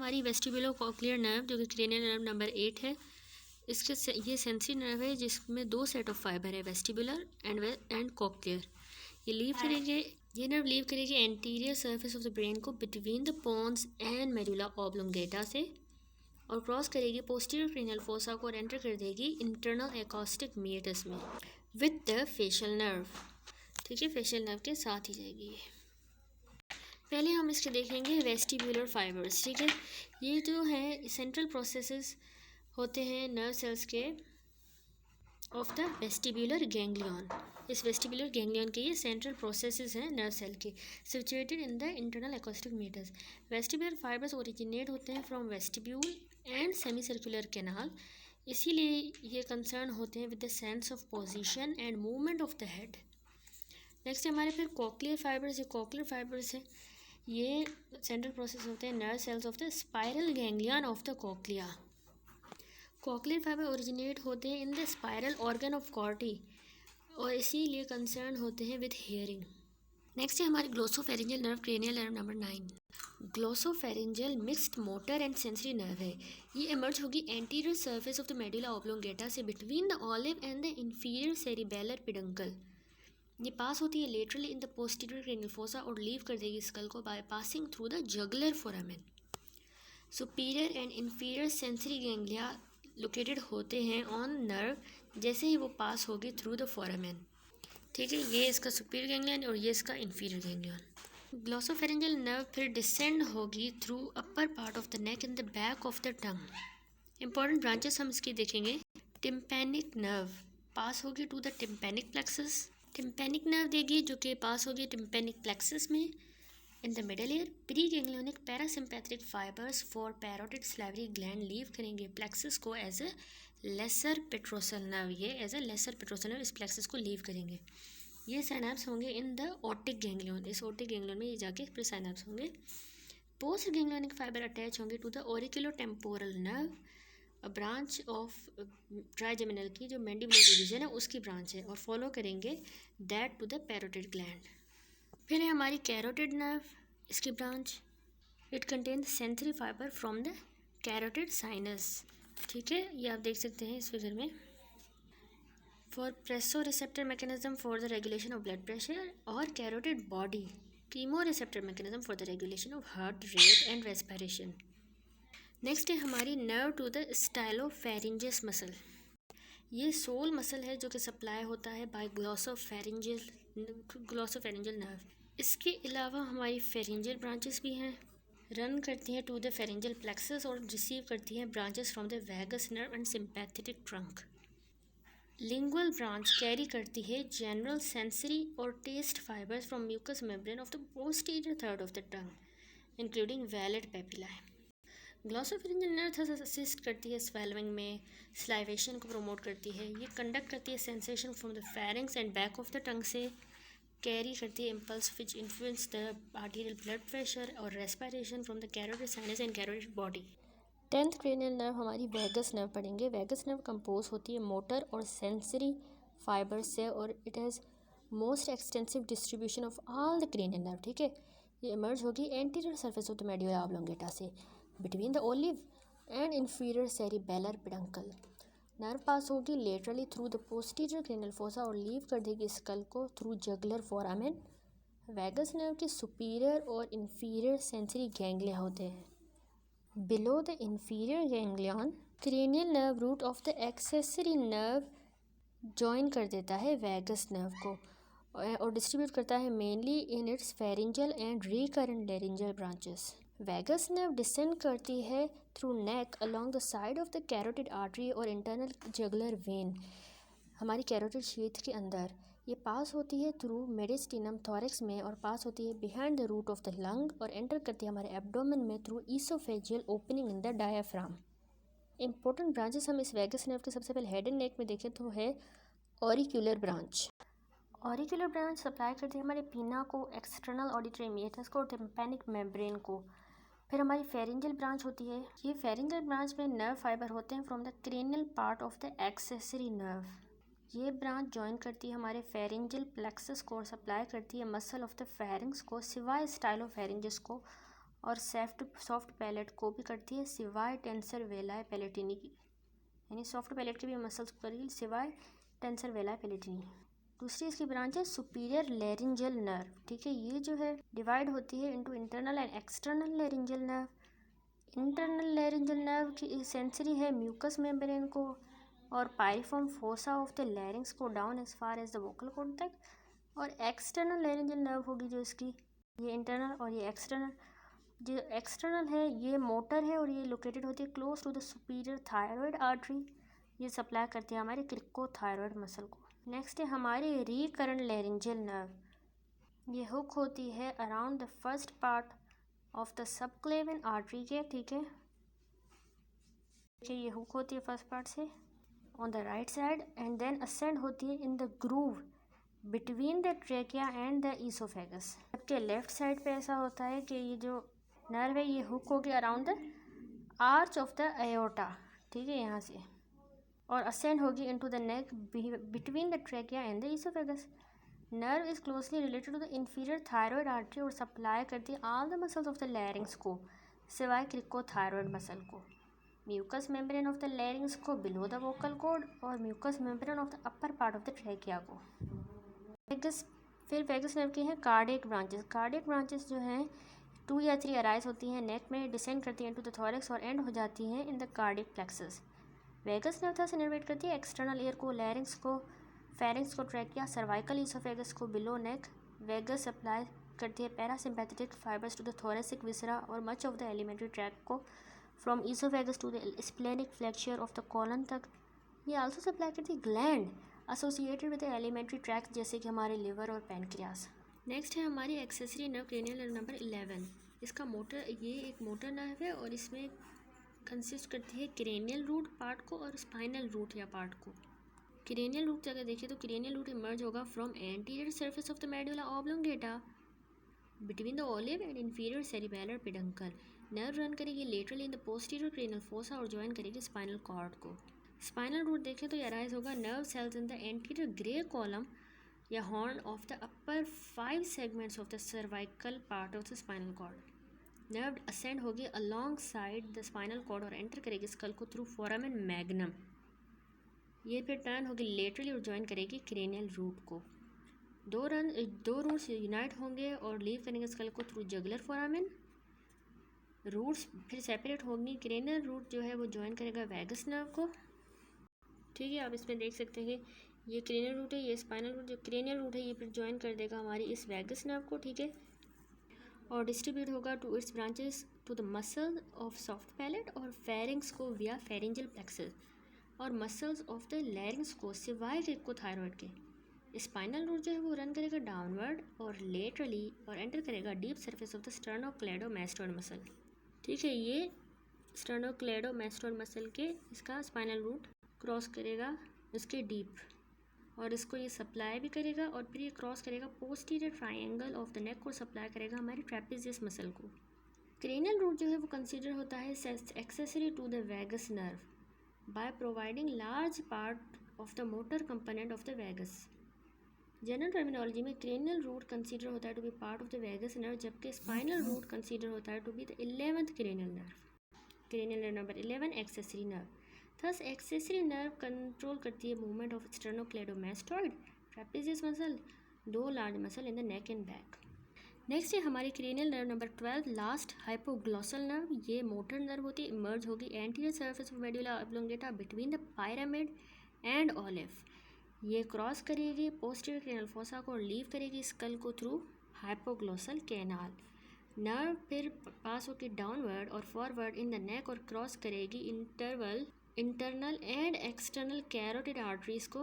हमारी वेस्टिबुलो cochlear nerve जो कि क्रेनियल नर्व नंबर 8 है। इसके ये सेंसरी नर्व है जिसमें 2 सेट ऑफ फाइबर है, वेस्टिबुलर एंड कॉक्लियर। ये लीव करेंगे, ये नर्व लीव करेगी anterior surface of the brain को between the pons and medulla oblongata से और क्रॉस करेगी पोस्टीरियर क्रेनियल फोसा को और एंटर कर देगी इंटरनल एकॉस्टिक मीएटस में विद द फेशियल नर्व। ठीक है, फेशियल नर्व के साथ ही जाएगी ये। पहले हम इसके देखेंगे वेस्टिबुलर फाइबर्स। ठीक है, ये जो है सेंट्रल प्रोसेसेस होते हैं नर्व सेल्स के ऑफ द वेस्टिबुलर गैंग्लियन। इस वेस्टिबुलर गैंग्लियन के ये सेंट्रल प्रोसेसेस हैं नर्व सेल के, situated in the internal acoustic meatus. Vestibular fibres originate होते हैं from vestibule and semicircular canal, इसीलिए ये कंसर्न होते हैं with the sense of position and movement of the head. Next हमारे फिर कॉक्लियर फाइबर्स। ये कॉक्लियर फाइबर्स है, ये सेंट्रल प्रोसेस होते हैं nerve sales of the spiral ganglion of the cochlea. Cochlear fibre originate होते हैं in the spiral organ of कॉर्टी और इसीलिए कंसर्न होते हैं विद हियरिंग। नेक्स्ट है हमारी glossopharyngeal nerve, cranial nerve number 9। Glossopharyngeal mixed motor and sensory nerve है। ये इमर्ज होगी anterior surface of the medulla oblongata से between the olive and the inferior cerebellar peduncle. ये पास होती है laterally in the posterior cranial fossa और leave कर देगी स्कल को by passing through the jugular foramen. Superior and inferior sensory ganglia located होते हैं ऑन नर्व जैसे ही वो पास होगी थ्रू द फोरामेन। ठीक है, ये इसका सुपीरियर गैंग्लियन और ये इसका इंफीरियर गैंग्लियन। ग्लोसोफेरिंजियल नर्व फिर डिसेंड होगी through upper part of the neck in the back of the tongue. Important branches हम इसकी देखेंगे। टिम्पैनिक नर्व पास होगी to the tympanic plexus. Tympanic nerve देगी जो कि पास होगी टिम्पैनिक प्लेक्सस में। In the middle ear preganglionic parasympathetic fibres for parotid salivary gland leave करेंगे प्लेक्सस को as a lesser petrosal nerve. ये as a lesser petrosal nerve इस plexus को लीव करेंगे। ये साइनैप्स होंगे इन द ऑप्टिक गैंग्लियन, इस optic ganglion में ये जाके फिर साइनैप्स होंगे। पोस्ट गैंग्लियोनिक फाइबर अटैच होंगे to the auriculotemporal nerve, a branch of trigeminal की जो मैंडिबुलर डिवीजन है उसकी ब्रांच है, और फॉलो करेंगे that to the parotid gland. फिर है हमारी कैरोटिड नर्व, इसकी branch. It contain sensory fibre from the carotid sinus. ठीक है, ये आप देख सकते हैं इस फिगर में। For pressoreceptor mechanism for the regulation of blood pressure और carotid body chemoreceptor mechanism for the regulation of heart rate and respiration. Next है हमारी nerve to the stylopharyngeus muscle. ये सोल मसल है जो कि supply होता है bye glossopharyngeal nerve. इसके अलावा हमारी फेरिंजियल ब्रांचेस भी हैं, रन करती हैं टू द फेरिंजियल प्लेक्सस और रिसीव करती हैं branches from the vagus nerve and sympathetic trunk. Lingual branch carry करती है जनरल सेंसरी और taste fibres from mucous membrane of the posterior third of the tongue including vallate papillae. Glossopharyngeal nerve assist करती है स्वेलविंग में, salivation को promote करती है। ये कंडक्ट करती है sensation from the pharynx and back of the tongue से, कैरी करती है impulse which influence the arterial blood pressure और respiration from the carotid sinus and carotid body. 10th cranial nerve हमारी वैगस नर्व पढ़ेंगे। Vagus nerve compose होती है motor और sensory fibre से और it has most extensive distribution of all the cranial nerve. ठीक है, ये इमर्ज होगी anterior surface of the medulla oblongata से between the olive and inferior cerebellar peduncle. Nerve pass होगी laterally through the posterior cranial fossa और leave कर देगी skull को through jugular foramen. Vagus nerve के सुपीरियर और इंफीरियर सेंसरी गैंग्लिया होते हैं। Below the inferior ganglion cranial nerve root of the accessory nerve join कर देता है वैगस नर्व को और डिस्ट्रीब्यूट करता है mainly in its pharyngeal and recurrent laryngeal branches. Vagus nerve descend करती है through neck along the side of the carotid artery और इंटरनल जगुलर वेन हमारी कैरोटिड शीथ के अंदर। ये पास होती है थ्रू मेडिस्टिनम थोरैक्स में और पास होती है behind the root of the lung और एंटर करती है हमारे एब्डोमेन में through oesophageal opening in the diaphragm. Important branches हम इस वैगस नर्व के सबसे पहले हेड एंड नेक में देखें तो है ऑरिक्यूलर ब्रांच। ऑरिक्यूलर ब्रांच सप्लाई करती है हमारे पीना को, एक्सटर्नल ऑडिटरी मीएटस को और टिम्पैनिक मेम्ब्रेन को। फिर हमारी फेरिंजियल ब्रांच होती है। ये फेरिंजियल ब्रांच में नर्व फाइबर होते हैं from the cranial part of the accessory nerve. ये ब्रांच जॉइन करती है हमारे फेरिंजियल प्लेक्सस को और सप्लाई करती है मसल ऑफ द फेरिंग्स को सिवाय स्टाइलोफेरिंजिस को और सॉफ्ट पैलेट को भी करती है सिवाय टेंसर वेलाए पैलेटिनी की, यानी सॉफ्ट पैलेट के भी मसल्स को करेगी सिवाय टेंसर वेलाए पैलेटिनी। दूसरी इसकी ब्रांच है सुपीरियर लैरिंजियल नर्व। ठीक है, ये जो है डिवाइड होती है into internal and external laryngeal nerve. Internal laryngeal nerve की सेंसरी है म्यूकस मेम्ब्रेन को और piriform fossa of the larynx को down as far as the vocal cord तक। और एक्सटर्नल लैरिंजियल नर्व होगी जो इसकी, ये इंटरनल और ये एक्सटर्नल। जो एक्सटर्नल है ये मोटर है और ये लोकेटेड होती है close to the superior thyroid artery. ये सप्लाई करती है हमारे क्रिकोथायरॉयड मसल को। नेक्स्ट है हमारी रिकरेंट लैरिंजियल नर्व। ये हुक होती है around the first part of the subclavian artery के। ठीक है, ये हुक होती है फर्स्ट पार्ट से on the right side and then ascend होती है in the groove between the trachea and the oesophagus. जबकि लेफ्ट साइड पे ऐसा होता है कि ये जो नर्व है ये हुक होगी around the arch of the aorta. ठीक है, यहाँ से, और असेंड होगी into the neck between the trachea and the oesophagus. Nerve is closely related to the inferior thyroid artery और सप्लाई करती है all the muscles of the larynx को सिवाय क्रिकोथायरॉयड मसल को। Mucous membrane of the larynx को below the vocal cord और mucous membrane of the upper part of the trachea को। Vagus, फिर वेगस नर्व की हैं कार्डियक ब्रांचेस। कार्डियक ब्रांचेस जो हैं 2 या 3 अराइज होती हैं नेक में, डिसेंड करती हैं इनटू द थोरैक्स और एंड हो जाती हैं in the cardiac plexus. Vagus nerve से इनर्वेट करती है एक्सटर्नल एयर को, लैरिंग्स को, फेरिंग्स को, ट्रैकिया, सर्वाइकल ईसोफेगस को बिलो नेक। वेगस सप्लाई करती है parasympathetic fibres to the thoracic viscera और much of the alimentary tract को from oesophagus to the splenic flexure of the colon तक। ये आल्सो सप्लाई करती है gland associated with the alimentary track जैसे कि हमारे लिवर और पैनक्रियास। नेक्स्ट है हमारी accessory nerve, cranial nerve number 11। इसका मोटर, ये एक मोटर नर्व है और इसमें कंसिस्ट करती है क्रेनियल रूट पार्ट को और स्पाइनल रूट या पार्ट को। क्रेनियल रूट अगर देखिए तो क्रेनियल रूट इमर्ज होगा from anterior surface of the medulla oblongata between the olive and inferior cerebellar peduncle. Nerve run करेगी laterally in the posterior cranial fossa और ज्वाइन करेगी spinal cord को। Spinal root देखें तो ये अराइज होगा nerve cells in the anterior grey column या horn of the upper 5 segments of the cervical part of the spinal cord. Nerve ascend होगी alongside the spinal cord और enter करेगी skull को through foramen magnum. ये फिर turn होगी laterally और join करेगी क्रेनियल रूट को। दो रूट्स यूनाइट होंगे और लीव करेंगे स्कल को थ्रू जगुलर फोरामेन। रूट्स फिर सेपरेट होंगी, क्रेनियल रूट जो है वो ज्वाइन करेगा वैगस नर्व को। ठीक है, आप इसमें देख सकते हैं ये क्रेनियल रूट है, ये स्पाइनल रूट, जो क्रेनियल रूट है ये फिर ज्वाइन कर देगा हमारी इस वैगस नर्व को। ठीक है, और डिस्ट्रीब्यूट होगा to its branches to the muscle of soft palate और फेरिंग्स को विया फेरिंजियल प्लेक्सस और मसल्स ऑफ द लैरिंग्स को सिवाय क्रिकोथायरॉयड के। स्पाइनल रूट जो है वो रन करेगा डाउनवर्ड और लेटरली और एंटर करेगा deep surface of the sternocleidomastoid muscle. ठीक है, ये स्टर्नोक्लेडोमास्टोइड मसल के इसका स्पाइनल रूट क्रॉस करेगा इसके डीप और इसको ये सप्लाई भी करेगा और फिर ये क्रॉस करेगा posterior triangle of the neck को सप्लाई करेगा हमारे ट्रेपेजियस मसल को। क्रेनियल रूट जो है वो कंसीडर होता है accessory to the vagus nerve by providing large part of the motor component of the vagus. General terminology में क्रेनियल रूट कंसीडर होता है to be part of the vagus nerve, जबकि spinal root consider होता है to be the 11th cranial nerve. Cranial nerve number 11 accessory nerve. Thus accessory nerve control करती है movement of sternocleidomastoid trapezius muscle, 2 large muscle in the neck and back. Next है हमारी cranial nerve number 12 last, hypoglossal nerve. ये motor nerve होती है, emerge होगी anterior surface of medulla oblongata between the pyramid and olive. ये cross करेगी posterior cranial fossa को और लीव करेगी स्कल को थ्रू हाइपोग्लॉसल कैनाल। नर्व फिर पास होकर डाउनवर्ड और फॉरवर्ड इन द नेक और क्रॉस करेगी internal and external carotid arteries को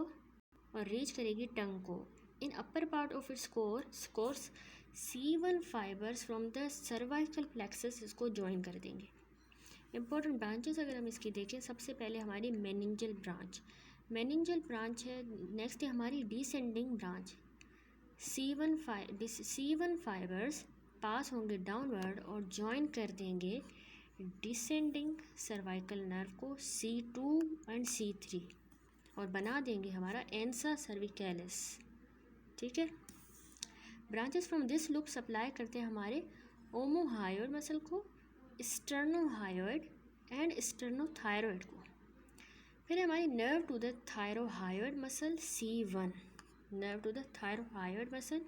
और रीच करेगी टंग को। In upper part of its course C1 fibres from the cervical plexus इसको ज्वाइन कर देंगे। इंपॉर्टेंट ब्रांचेस अगर हम इसकी देखें, सबसे पहले हमारी मेनिंजियल ब्रांच है। नेक्स्ट है हमारी डिसेंडिंग ब्रांच। C1 फाइबर्स पास होंगे डाउनवर्ड और ज्वाइन कर देंगे डिसेंडिंग सर्वाइकल नर्व को C2 एंड C3 और बना देंगे हमारा एंसा सर्विकैलिस। ठीक है, branches from this loop supply करते हैं हमारे ओमोहायोइड मसल को, स्टर्नोहायोइड एंड स्टर्नोथायरॉइड को। फिर हमारी nerve to the thyrohyoid muscle C1, nerve to the thyrohyoid muscle,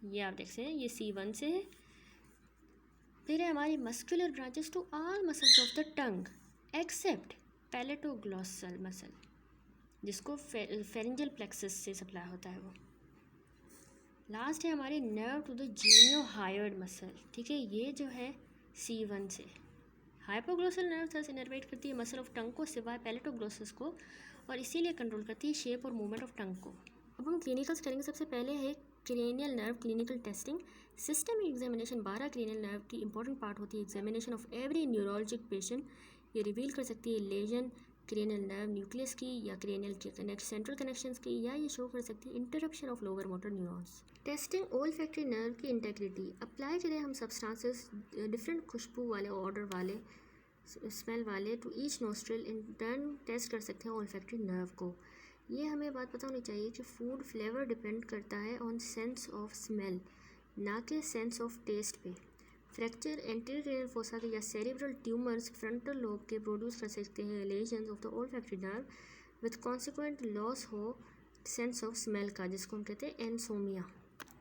ये आप देख सकते हैं ये C1 से है। फिर है हमारी muscular branches to all muscles of the tongue except palatoglossal muscle, जिसको फेरेंजियल प्लेक्सस से सप्लाई होता है वो। लास्ट है हमारी nerve to the geniohyoid muscle, ठीक है, ये जो है C1 से। हाइपोग्लोसल नर्व थस इनर्वेट करती है मसल ऑफ टंग को सिवाय पैलेटोग्लोसस को, और इसीलिए कंट्रोल करती है शेप और मूवमेंट ऑफ टंग को। अब हम क्लिनिकल्स करेंगे। सबसे पहले है cranial nerve clinical testing. Systemic examination 12 cranial nerve की इंपॉर्टेंट पार्ट होती है। Examination of every neurologic patient, ये रिवील कर सकती है लेजन क्रेनियल नर्व न्यूक्लियस की या क्रेनियल के सेंट्रल कनेक्शंस की, या ये शो कर सकती है interruption of lower motor neurons. Testing olfactory nerve की इंटेग्रिटी। अप्लाई करें हम सब्सटेंसेस डिफरेंट खुशबू वाले, ऑर्डर वाले, स्मेल वाले to each nostril, in turn test कर सकते हैं ओल्फैक्टरी नर्व को। ये हमें बात पता होनी चाहिए कि फूड फ्लेवर डिपेंड करता है ऑन सेंस ऑफ स्मेल, ना कि सेंस ऑफ टेस्ट पे। फ्रैक्चर एंटीरियर क्रेनियल फोसा के या सेरिब्रल ट्यूमर्स फ्रंटल लोब के प्रोड्यूस कर सकते हैं lesions of the olfactory nerve with consequent loss हो सेंस ऑफ स्मेल का, जिसको हम कहते हैं एनसोमिया।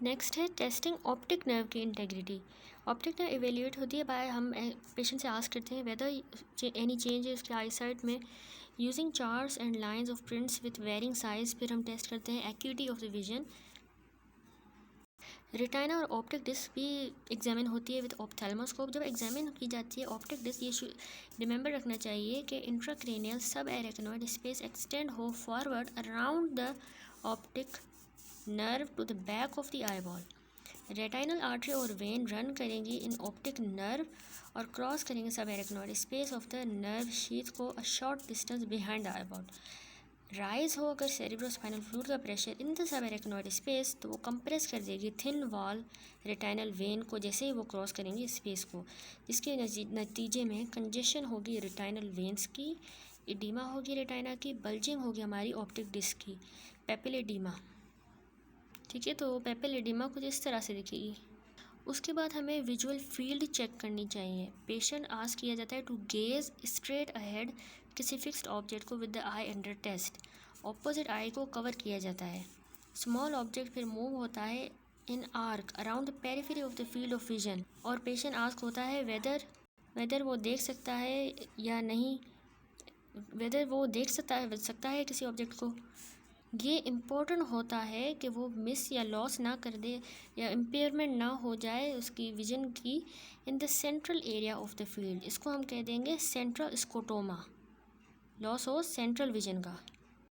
नेक्स्ट है टेस्टिंग ऑप्टिक नर्व की इंटेग्रिटी। ऑप्टिक नर्व इवेल्यूएट होती है बाय, हम पेशेंट से आस्क करते हैं वेदर एनी चेंज है उसके आई साइट में using charts and lines of prints with varying size. फिर हम टेस्ट करते हैं acuity of the vision. Retina और ऑप्टिक डिस्क भी एग्जामिन होती है विद ऑप्थेल्मोस्कोप। जब एग्जामिन की जाती है ऑप्टिक डिस्क, ये रिमेंबर रखना चाहिए कि intracranial subarachnoid space extend हो forward around the optic nerve to the back of the eyeball. Retinal artery और वेन रन करेंगी इन ऑप्टिक नर्व और क्रॉस करेंगे subarachnoid space of the nerve sheath को a short distance behind the eyeball. Rise हो अगर cerebrospinal fluid का pressure in the subarachnoid space, तो वो कंप्रेस कर देगी थिन वॉल रेटिनल वेन को जैसे ही वो क्रॉस करेंगे स्पेस को, जिसके नतीजे में कंजेशन होगी रेटिनल वेन्स की, इडीमा होगी रेटिना की, बल्जिंग होगी हमारी ऑप्टिक डिस्क की, पेपिलेडीमा। ठीक है, तो पेपिलेडीमा कुछ इस तरह से दिखेगी। उसके बाद हमें विजुअल फील्ड चेक करनी चाहिए। पेशेंट आस्क किया जाता है टू गेज स्ट्रेट अहेड किसी फिक्स्ड ऑब्जेक्ट को with the eye under test. Opposite eye को कवर किया जाता है। स्मॉल ऑब्जेक्ट फिर मूव होता है in arc around the periphery of the field of vision, और पेशेंट आस्क होता है वेदर वो देख सकता है या नहीं, वेदर वो देख सकता है किसी ऑब्जेक्ट को। ये इम्पोर्टेंट होता है कि वो मिस या लॉस ना कर दे या इम्पेयरमेंट ना हो जाए उसकी विजन की in the central area of the field. इसको हम कह देंगे सेंट्रल स्कोटोमा, लॉस हो सेंट्रल विजन का।